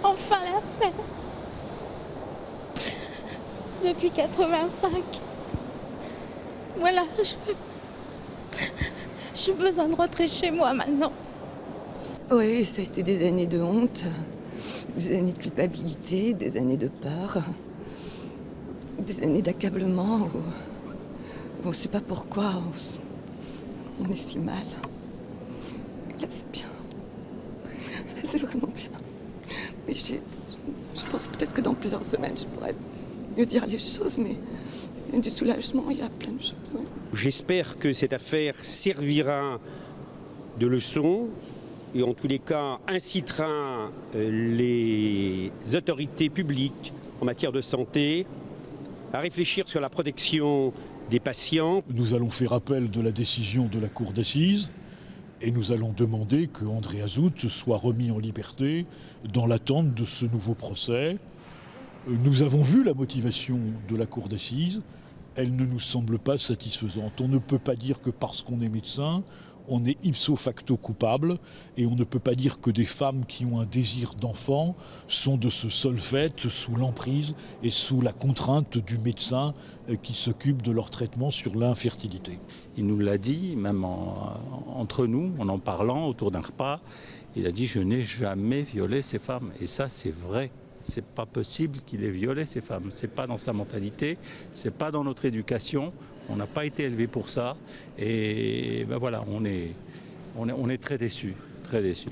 enfin la paix. Depuis 85. Voilà, j'ai besoin de rentrer chez moi maintenant. Oui, ça a été des années de honte, des années de culpabilité, des années de peur, des années d'accablement où on ne sait pas pourquoi on est si mal. Et là, c'est bien. Là, c'est vraiment bien. Mais je pense peut-être que dans plusieurs semaines, je pourrais mieux dire les choses, mais il y a du soulagement, il y a plein de choses. Ouais. J'espère que cette affaire servira de leçon et en tous les cas incitera les autorités publiques en matière de santé à réfléchir sur la protection des patients. Nous allons faire appel de la décision de la cour d'assises et nous allons demander que André Azout soit remis en liberté dans l'attente de ce nouveau procès. Nous avons vu la motivation de la cour d'assises, elle ne nous semble pas satisfaisante. On ne peut pas dire que parce qu'on est médecin, on est ipso facto coupable, et on ne peut pas dire que des femmes qui ont un désir d'enfant sont de ce seul fait sous l'emprise et sous la contrainte du médecin qui s'occupe de leur traitement sur l'infertilité. Il nous l'a dit, même entre nous, en parlant autour d'un repas, il a dit « je n'ai jamais violé ces femmes ». Et ça, c'est vrai. C'est pas possible qu'il ait violé ces femmes. C'est pas dans sa mentalité, c'est pas dans notre éducation. On n'a pas été élevé pour ça. Et ben voilà, on est très déçus, très déçus.